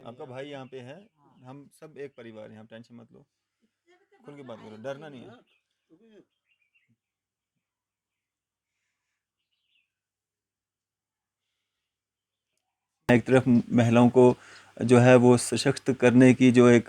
आपका भाई यहाँ पे है, हम सब एक परिवार हैं, आप टेंशन मत लो, खुल के बात करो, डरना नहीं है। एक तरफ महिलाओं को जो है वो सशक्त करने की जो एक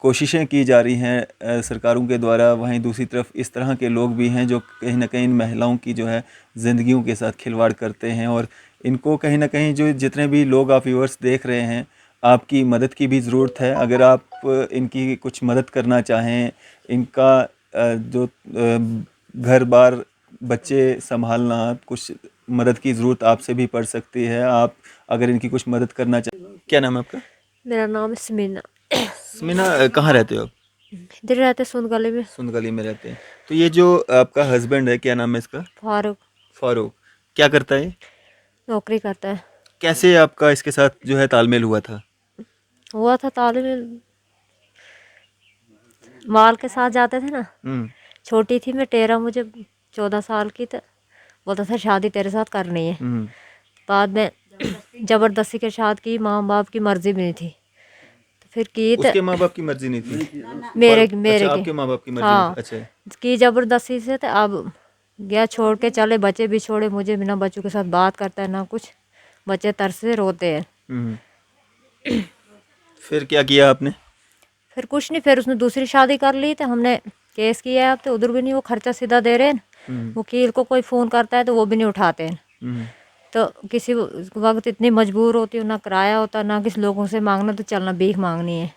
कोशिशें की जा रही हैं सरकारों के द्वारा, वहीं दूसरी तरफ इस तरह के लोग भी हैं जो कहीं ना कहीं इन महिलाओं की जो है ज़िंदगियों के साथ खिलवाड़ करते हैं। और इनको कहीं ना कहीं जो जितने भी लोग आप व्यूअर्स देख रहे हैं, आपकी मदद की भी ज़रूरत है। अगर आप इनकी कुछ मदद करना चाहें, इनका जो घर बार बच्चे संभालना, कुछ मदद की ज़रूरत आपसे भी पड़ सकती है। आप अगर इनकी कुछ मदद करना चाहें। क्या नाम है आपका? मेरा नाम है समीना। समीना, कहाँ रहते हो आप? इधर रहते सुन गली में। सुंद गली में रहते हैं। तो ये जो आपका हस्बैंड है, क्या नाम है इसका? फारूक फारूक। क्या करता है? नौकरी करता है। कैसे आपका इसके साथ जो है तालमेल हुआ था? हुआ था तालीम, माल के साथ जाते थे ना। हम्म। छोटी थी मैं, 14 मुझे 14 साल की, तो बोलता था शादी तेरे साथ करनी है। हम्म। बाद में जबरदस्ती के शादी की, माँ बाप की मर्जी भी नहीं थी तो फिर की। तो उसके माँ बाप की मर्जी नहीं थी? मेरे अच्छा, मेरे के, आपके माँ बाप की मर्जी नहीं थी, हाँ, अच्छा। की जबरदस्ती से। तो अब गया छोड़ के, चले बच्चे भी छोड़े मुझे, बिना बच्चों के साथ बात करता है ना कुछ। बच्चे तरस से रोते हैं। हम्म। फिर क्या किया आपने? फिर कुछ नहीं, फिर उसने दूसरी शादी कर ली। तो हमने केस किया है अब, तो उधर भी नहीं वो खर्चा सीधा दे रहे हैं। हम्म। वकील को कोई फ़ोन करता है तो वो भी नहीं उठाते हैं। हम्म। तो किसी वक्त इतनी मजबूर होती हूँ, ना किराया होता ना किसी लोगों से मांगना, तो चलना भीख मांगनी है।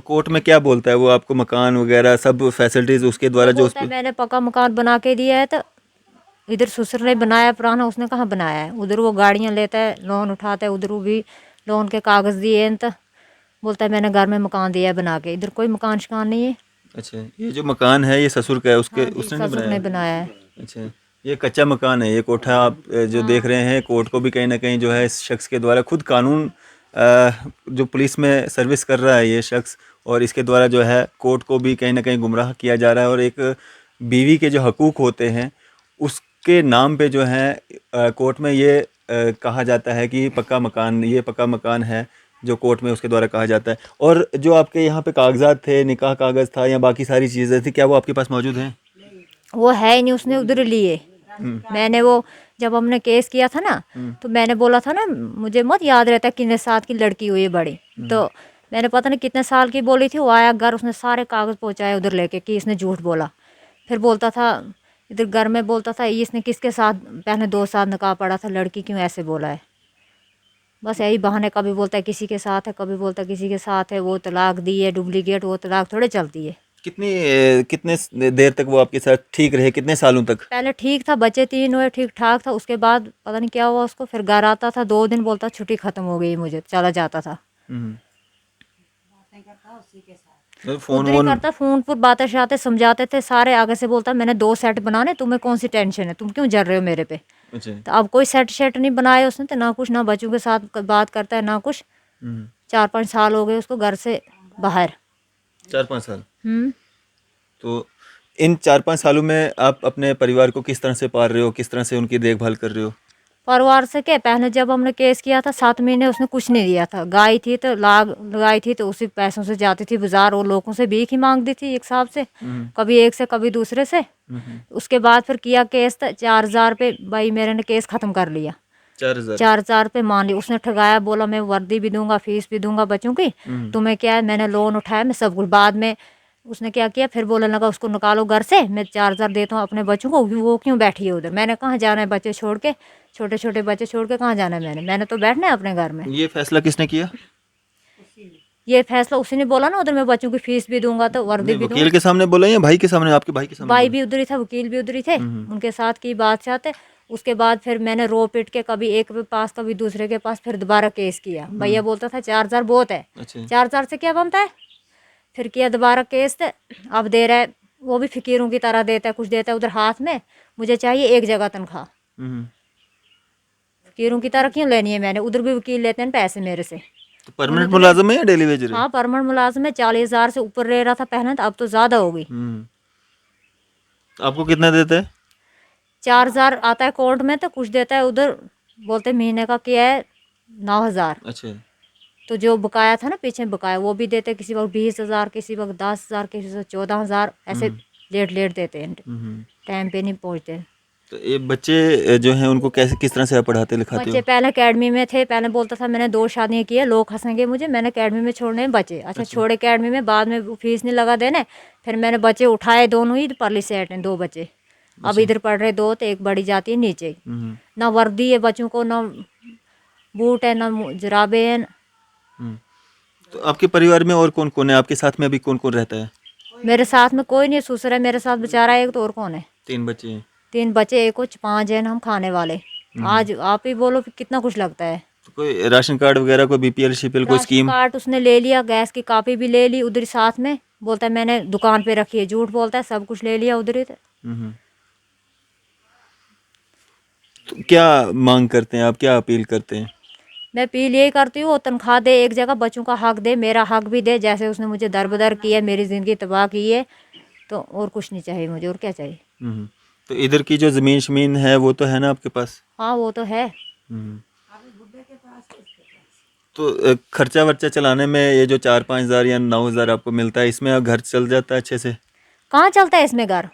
कोर्ट में क्या बोलता है वो? आपको मकान वगैरह सब फैसिलिटीज उसके वो द्वारा जो उस बोलता है मैंने पक्का मकान बना के दिया है। तो इधर ससुर ने बनाया पुराना, उसने कहाँ बनाया है। उधर वो गाड़ियाँ लेता है, लोन उठाता है, उधर वो भी लोन के कागज़ दिए हैं। तो बोलता है मैंने घर में मकान दिया है बना के। इधर कोई मकान शिकान नहीं है। अच्छा, ये जो मकान है ये ससुर का है, उसके हाँ जी, उसने नहीं ससुर बनाया? ने बनाया है। अच्छा, ये कच्चा मकान है, ये कोठा आप जो देख रहे हैं। कोर्ट को भी कहीं ना कहीं जो है इस शख्स के द्वारा, खुद कानून जो पुलिस में सर्विस कर रहा है ये शख्स, और इसके द्वारा जो है कोर्ट को भी कहीं ना कहीं गुमराह किया जा रहा है। और एक बीवी के जो हकूक़ होते हैं उसके नाम पे जो है कोर्ट में ये कहा जाता है कि पक्का मकान, ये पक्का मकान है, जो कोर्ट में उसके द्वारा कहा जाता है। और जो आपके यहाँ पे कागजात थे, निकाह कागज़ था या बाकी सारी चीज़ें थी, क्या वो आपके पास मौजूद हैं? वो है ही नहीं, उसने उधर लिए। मैंने वो, जब हमने केस किया था ना, तो मैंने बोला था ना, मुझे मत याद रहता कितने साल की लड़की हुई है बड़ी। तो मैंने पता नहीं कितने साल की बोली थी। वो आया घर, उसने सारे कागज़ पहुँचाए उधर लेके कि इसने झूठ बोला। फिर बोलता था इधर घर में, बोलता था इसने किसके साथ पहले 2 साल निकाह पड़ा था, लड़की क्यों ऐसे बोला है। बस यही बहाने, कभी बोलता है किसी के साथ है, कभी बोलता है किसी के साथ है। वो तलाक दी है डुप्लीकेट, वो तलाक थोड़े चलती है। कितने देर तक वो आपके साथ ठीक रहे, कितने सालों तक? पहले ठीक था, बच्चे 3 हुए, ठीक ठाक था। उसके बाद पता नहीं क्या हुआ उसको। फिर घर आता था 2 दिन, बोलता छुट्टी ख़त्म हो गई मुझे, चला जाता था। हम्म। तो फोन उधर ही वोन? करता, फ़ोन पर बातें शातें समझाते थे सारे। आगे से बोलता मैंने 2 सेट बनाने, तुम्हें कौन सी टेंशन है, तुम क्यों जल रहे हो मेरे पे। अच्छा। तो अब कोई सेट शेट नहीं बनाए उसने, तो ना कुछ, ना बच्चों के साथ बात करता है ना कुछ। हम्म। 4-5 साल हो गए उसको घर से बाहर। 4-5 साल? हम्म। तो इन 4-5 सालों में आप अपने परिवार को किस तरह से पाल रहे हो, किस तरह से उनकी देखभाल कर रहे हो? परिवार से क्या, पहले जब हमने केस किया था 7 महीने उसने कुछ नहीं दिया था। गाय थी तो लाग लगाई थी, तो उसी पैसों से जाती थी बाजार, और लोगों से भीख ही मांगती थी एक हिसाब से, हम्म। कभी एक से कभी दूसरे से। हम्म। उसके बाद फिर किया केस, तो 4,000 पे भाई मेरे ने केस ख़त्म कर लिया। 4,000? 4,000 पे मान लिया उसने, ठगाया। बोला मैं वर्दी भी दूंगा, फीस भी दूंगा बच्चों की। हम्म। तुम्हें क्या है, मैंने लोन उठाया, मैं सब कुछ। बाद में उसने क्या किया, फिर बोलने लगा उसको निकालो घर से, मैं 4,000 देता हूँ अपने बच्चों को। वो क्यों बैठी है उधर, मैंने कहाँ जाना है बच्चे छोड़ के, छोटे छोटे बच्चे छोड़ के कहाँ जाना है। मैंने तो बैठना है अपने घर में। ये फैसला किसने किया? ये फैसला उसी ने बोला ना, उधर मैं बच्चों की फीस भी दूंगा तो वर्दी नहीं, भी वकील दूंगा। के सामने बोला या भाई के सामने, आपके भाई के सामने भाई बोला? भी उधर ही था, वकील भी उधर ही थे, हम्म। उनके साथ की बात चाहते। उसके बाद फिर मैंने रो पिट के, कभी एक के पास कभी दूसरे के पास, फिर दोबारा केस किया। भैया बोलता था 4,000 बहुत है, अच्छा। 4,000 से क्या बनता है। फिर किया दोबारा केस, तो अब दे रहा है, वो भी फ़कीरों की तरह देता है, कुछ देता है उधर हाथ में। मुझे चाहिए एक जगह तनख्वाह। हम्म। फ़कीरों की तरह क्यों लेनी है मैंने, उधर भी वकील लेते हैं पैसे मेरे से। तो उन्हें परमानेंट तो ले, मुलाजिम है या डेली वेजर है? हाँ परमानेंट मुलाजिम है। 40,000 से ऊपर ले रहा था पहले, तो अब तो ज़्यादा हो गई। हम्म। तो आपको कितना देते हैं? 4,000 आता है कोर्ट में, तो कुछ देता है उधर। बोलते महीने का किया है 9,000। अच्छा। तो जो बकाया था ना पीछे बकाया वो भी देते, किसी वक्त 20,000, किसी वक्त 10,000, किसी वक्त 14,000, ऐसे लेट लेट देते हैं, टाइम पे नहीं पहुँचते। तो ये बच्चे जो हैं उनको कैसे किस तरह से आप पढ़ाते लिखाते बच्चे हो? पहले अकेडमी में थे, पहले बोलता था मैंने 2 शादियाँ की है, लोग हंसेंगे मुझे, मैंने अकेडमी में छोड़ने हैं बच्चे। अच्छा छोड़े अकेडमी में, बाद में वो फीस नहीं लगा देने, फिर मैंने बच्चे उठाए दोनों ही, परली सेट हैं 2 बच्चे। अब इधर पढ़ रहे 2, तो एक बड़ी जाती है नीचे। ना वर्दी है बच्चों को, ना बूट है, ना जुराबे हैं। तो आपके परिवार में और कौन कौन है? आपके साथ में अभी कौन कौन रहता है? मेरे साथ में कोई नहीं, ससुर है मेरे साथ बेचारा एक, तो और कौन है? 3 बच्चे हैं। 3 बच्चे, एक कुछ 5 हैं हम खाने वाले। आज आप ही बोलो कि कितना कुछ लगता है। तो कोई राशन कार्ड वगैरह, कोई बीपीएल शिपीएल, कोई राशन स्कीम? कार्ड उसने ले लिया, गैस की कॉपी भी ले ली उधर साथ में, बोलता है मैंने दुकान पे रखी है, झूठ बोलता है, सब कुछ ले लिया उधर ही। तो क्या मांग करते हैं आप, क्या अपील करते हैं? मैं अपील यही करती हूँ, वो तनख्वाह दे एक जगह, बच्चों का हक दे, मेरा हक भी दे, जैसे उसने मुझे दरबदर किया, मेरी ज़िंदगी तबाह की है, तो और कुछ नहीं चाहिए मुझे, और क्या चाहिए। तो इधर की जो ज़मीन शमीन है वो तो है ना आपके पास? हाँ वो तो है। तो खर्चा वर्चा चलाने में ये जो 4-5 हज़ार या 9 हज़ार आपको मिलता है, इसमें घर चल जाता है अच्छे से? कहाँ चलता है इसमें घर?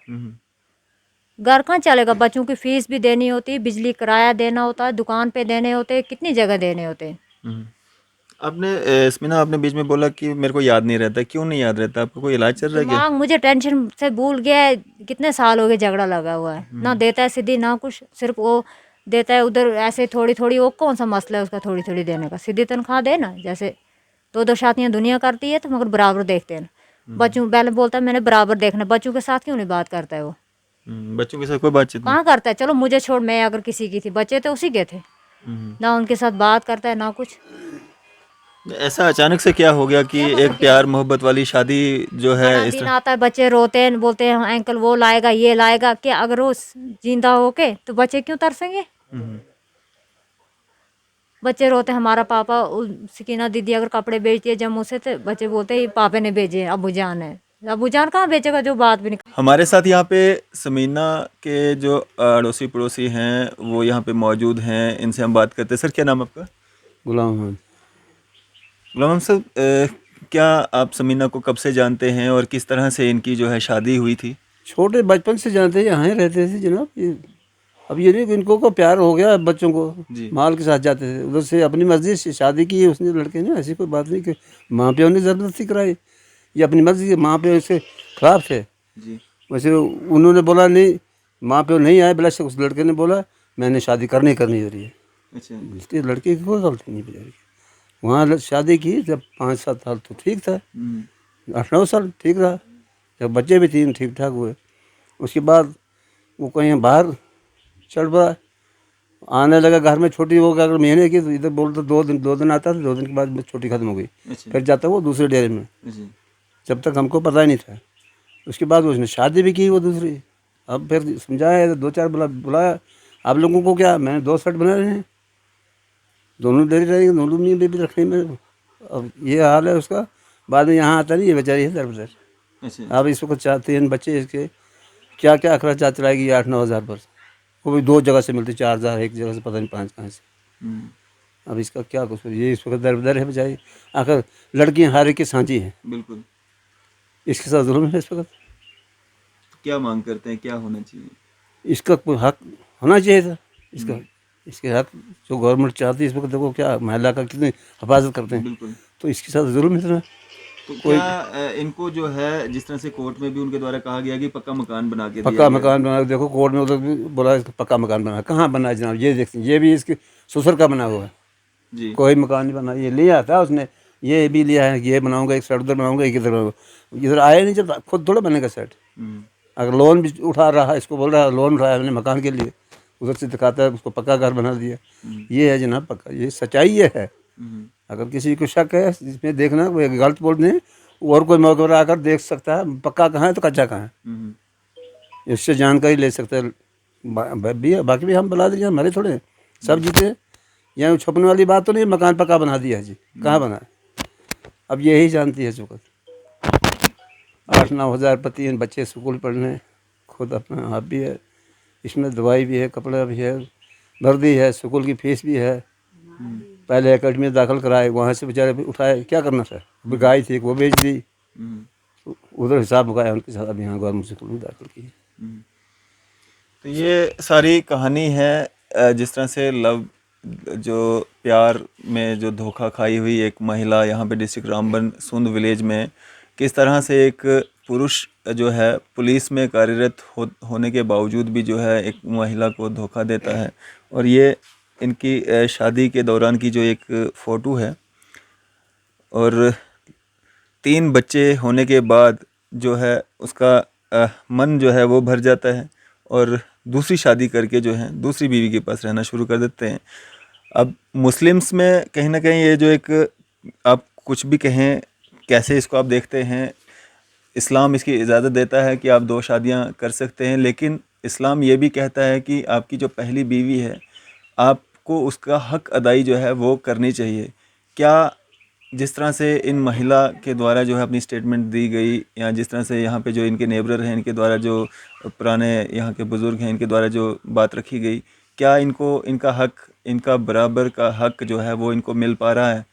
घर कहाँ चलेगा? बच्चों की फीस भी देनी होती है, बिजली किराया देना होता है, दुकान पे देने होते हैं, कितनी जगह देने होते हैं। आपने इसमें ना आपने बीच में बोला कि मेरे को याद नहीं रहता, क्यों नहीं याद रहता आपको? कोई इलाज चल रहा है क्या? दिमाग मुझे टेंशन से भूल गया है, कितने साल हो गए झगड़ा लगा हुआ है, ना देता है सीधी ना कुछ, सिर्फ वो देता है उधर ऐसे थोड़ी थोड़ी, वो कौन सा मसला है उसका थोड़ी थोड़ी देने का, सीधी तनख्वाह दे ना। जैसे 2-2 शादियाँ दुनिया करती है तो मगर बराबर देखते हैं। बच्चों पहले बोलता है मैंने बराबर देखना, बच्चों के साथ क्यों नहीं बात करता है वो? बच्चों के साथ कोई बातचीत नहीं? कहाँ करता है? चलो मुझे छोड़, मैं अगर किसी की थी, बच्चे तो उसी के थे, ना उनके साथ बात करता है ना कुछ। ऐसा अचानक से क्या हो गया कि एक प्यार मोहब्बत वाली शादी जो है बड़ा इस दिन तरह? आता है, बच्चे रोते हैं, बोलते हैं अंकल वो लाएगा ये लाएगा, क्या अगर वो जिंदा होके तो बच्चे क्यों तरसेंगे? बच्चे रोते हैं हमारा पापा, सकीना दीदी अगर कपड़े बेचती है जम्मू से, तो बच्चे बोलते हैं ये पापे ने भेजे हैं, अबू जान है। अबू जान कहाँ बेचेगा जो बात भी नहीं। हमारे साथ यहाँ पे समीना के जो अड़ोसी पड़ोसी हैं वो यहाँ पे मौजूद हैं, इनसे हम बात करते हैं। सर क्या नाम है आपका? गुलाम अहमद। गुलाम अहमद साहब, क्या आप समीना को कब से जानते हैं और किस तरह से इनकी जो है शादी हुई थी? छोटे बचपन से जानते हैं, यहाँ ही रहते थे जनाब। अब ये नहीं कि इनको को प्यार हो गया बच्चों को, माल के साथ जाते थे उधर से, अपनी मर्जी से शादी की है उसने लड़के ने, ऐसी कोई बात नहीं कि माँ प्यो ने ज़बरदस्ती कराई, ये अपनी मर्जी, माँ प्यो इसके खिलाफ थे। जी। वैसे उन्होंने बोला नहीं, माँ प्यो नहीं आए, बिला उस लड़के ने बोला मैंने शादी करनी हो रही है। अच्छा। इसके लड़के की कोई गलती नहीं बेचारी, वहाँ शादी की जब 5-7 साल तो ठीक था, 8-9 साल ठीक रहा, जब बच्चे भी 3 ठीक ठाक हुए, उसके बाद वो कहीं बाहर चढ़ पड़ा, आने लगा घर में। छोटी हो गया अगर महीने की, तो इधर बोलते 2 दिन आता था, 2 दिन के बाद छोटी खत्म हो गई, फिर जाता वो दूसरे डेरे में, जब तक हमको पता ही नहीं था। उसके बाद उसने शादी भी की वो दूसरी। अब फिर समझाया 2-4 बुलाया, आप लोगों को क्या, मैंने 2 सेट बना रहे हैं, दोनों डेरे रहेंगे, दोनों में बेबी रखने में। अब ये हाल है उसका, बाद में यहाँ आता नहीं, ये बेचारी है दर। अब इस वक्त 3 बच्चे इसके, क्या क्या खर्चा चलाएगी 8-9 हज़ार पर, वो भी 2 जगह से मिलती, 4 हज़ार एक जगह से, पता नहीं 5 कहाँ से। अब इसका क्या कुछ, ये इस वक्त दर है बेचारी। आखिर लड़कियाँ हारे की सांची हैं, बिल्कुल। इसके साथ जुल्म है इस वक्त। क्या मांग करते हैं, क्या होना चाहिए? इसका कोई हक होना चाहिए था, इसके हक जो गवर्नमेंट चाहती है इस वक्त। देखो क्या महिला का कितनी हिफाजत करते हैं, बिल्कुल। तो इसके साथ जुल्म इतना। तो क्या इनको जो है, जिस तरह से कोर्ट में भी उनके द्वारा कहा गया कि पक्का मकान बना के दिया पक्का गया। मकान बना, देखो कोर्ट में उधर भी बोला इसका पक्का मकान बना, कहाँ बना है जनाब? ये देखते हैं, ये भी इसके ससुर का बना हुआ है, जी। कोई मकान नहीं बना। ये लिया था उसने, ये भी लिया है, ये बनाऊंगा, एक सेट उधर बनाऊंगा, एक इधर बनाऊंगा। इधर आया नहीं, जब खुद थोड़ा बनेगा सेट। अगर लोन भी उठा रहा है, इसको बोल रहा है लोन उठाया मैंने मकान के लिए, उधर से दिखाता है उसको पक्का घर बना दिया। ये है जनाब पक्का, ये सच्चाई ये है। अगर किसी को शक है इसमें, देखना वो गलत बोल दें, और कोई मौके पर आकर देख सकता है पक्का कहाँ है तो कच्चा कहाँ है, इससे जानकारी ले सकता है। बाकी भी हम बना दीजिए, हमारे थोड़े सब जीते। यहाँ छुपने वाली बात तो नहीं, मकान पक्का बना दिया है जी, कहाँ बना है? अब यही जानती है चुकत। 8-9 हज़ार पर 3 बच्चे स्कूल पढ़ने, खुद अपना आप भी है, इसमें दवाई भी है, कपड़ा भी है, वर्दी है, स्कूल की फीस भी है। पहले अकेडमी में दाखिल कराए, वहाँ से बेचारे भी उठाए, क्या करना सर, अभी गाय थी वो बेच दी, उधर हिसाब लगाया उनके साथ, अब यहाँ गवर्नमेंट स्कूल में दाखिल किए। तो ये सारी कहानी है जिस तरह से लव जो प्यार में जो धोखा खाई हुई एक महिला यहाँ पे डिस्ट्रिक्ट रामबन सुंद विलेज में किस तरह से एक पुरुष जो है पुलिस में कार्यरत होने के बावजूद भी जो है एक महिला को धोखा देता है। और ये इनकी शादी के दौरान की जो एक फ़ोटो है, और 3 बच्चे होने के बाद जो है उसका मन जो है वो भर जाता है और दूसरी शादी करके जो है दूसरी बीवी के पास रहना शुरू कर देते हैं। अब मुस्लिम्स में कहीं ना कहीं ये जो एक, आप कुछ भी कहें कैसे इसको आप देखते हैं, इस्लाम इसकी इजाज़त देता है कि आप 2 शादियां कर सकते हैं, लेकिन इस्लाम ये भी कहता है कि आपकी जो पहली बीवी है आपको उसका हक अदाई जो है वो करनी चाहिए। क्या जिस तरह से इन महिला के द्वारा जो है अपनी स्टेटमेंट दी गई, या जिस तरह से यहाँ पे जो इनके नेबर हैं इनके द्वारा जो पुराने यहाँ के बुज़ुर्ग हैं इनके द्वारा जो बात रखी गई, क्या इनको इनका हक, इनका बराबर का हक जो है वो इनको मिल पा रहा है?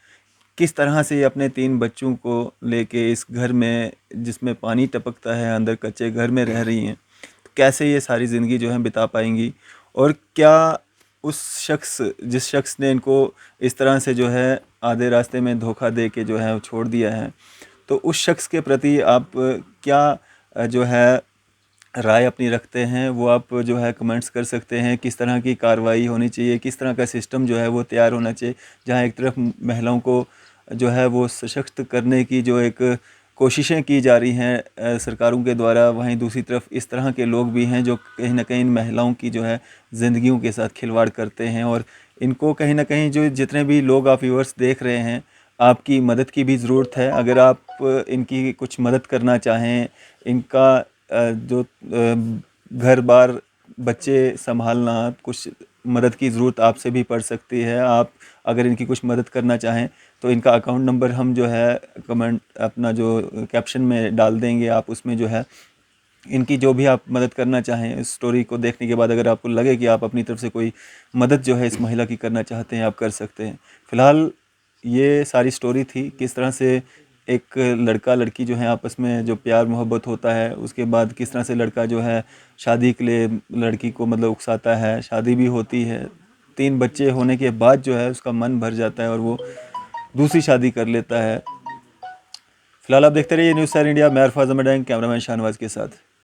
किस तरह से ये अपने 3 बच्चों को लेके इस घर में जिसमें पानी टपकता है अंदर कच्चे घर में रह रही हैं, तो कैसे ये सारी ज़िंदगी जो है बिता पाएंगी? और क्या उस शख्स, जिस शख्स ने इनको इस तरह से जो है आधे रास्ते में धोखा दे के जो है छोड़ दिया है, तो उस शख्स के प्रति आप क्या जो है राय अपनी रखते हैं, वो आप जो है कमेंट्स कर सकते हैं। किस तरह की कार्रवाई होनी चाहिए, किस तरह का सिस्टम जो है वो तैयार होना चाहिए, जहां एक तरफ महिलाओं को जो है वो सशक्त करने की जो एक कोशिशें की जा रही हैं सरकारों के द्वारा, वहीं दूसरी तरफ इस तरह के लोग भी हैं जो कहीं ना कहीं इन महिलाओं की जो है ज़िंदगियों के साथ खिलवाड़ करते हैं। और इनको कहीं ना कहीं जो जितने भी लोग आप व्यूअर्स देख रहे हैं, आपकी मदद की भी ज़रूरत है। अगर आप इनकी कुछ मदद करना चाहें, इनका जो घर बार बच्चे संभालना, कुछ मदद की ज़रूरत आपसे भी पड़ सकती है। आप अगर इनकी कुछ मदद करना चाहें तो इनका अकाउंट नंबर हम जो है कमेंट अपना जो कैप्शन में डाल देंगे, आप उसमें जो है इनकी जो भी आप मदद करना चाहें, इस स्टोरी को देखने के बाद अगर आपको लगे कि आप अपनी तरफ से कोई मदद जो है इस महिला की करना चाहते हैं, आप कर सकते हैं। फ़िलहाल ये सारी स्टोरी थी, किस तरह से एक लड़का लड़की जो है आपस में जो प्यार मोहब्बत होता है, उसके बाद किस तरह से लड़का जो है शादी के लिए लड़की को मतलब उकसाता है, शादी भी होती है, 3 बच्चे होने के बाद जो है उसका मन भर जाता है और वो दूसरी शादी कर लेता है। फिलहाल आप देखते रहिए न्यूज़ 7 इंडिया। मैं अरफाज अहमद, कैमरामैन शाहनवाज के साथ।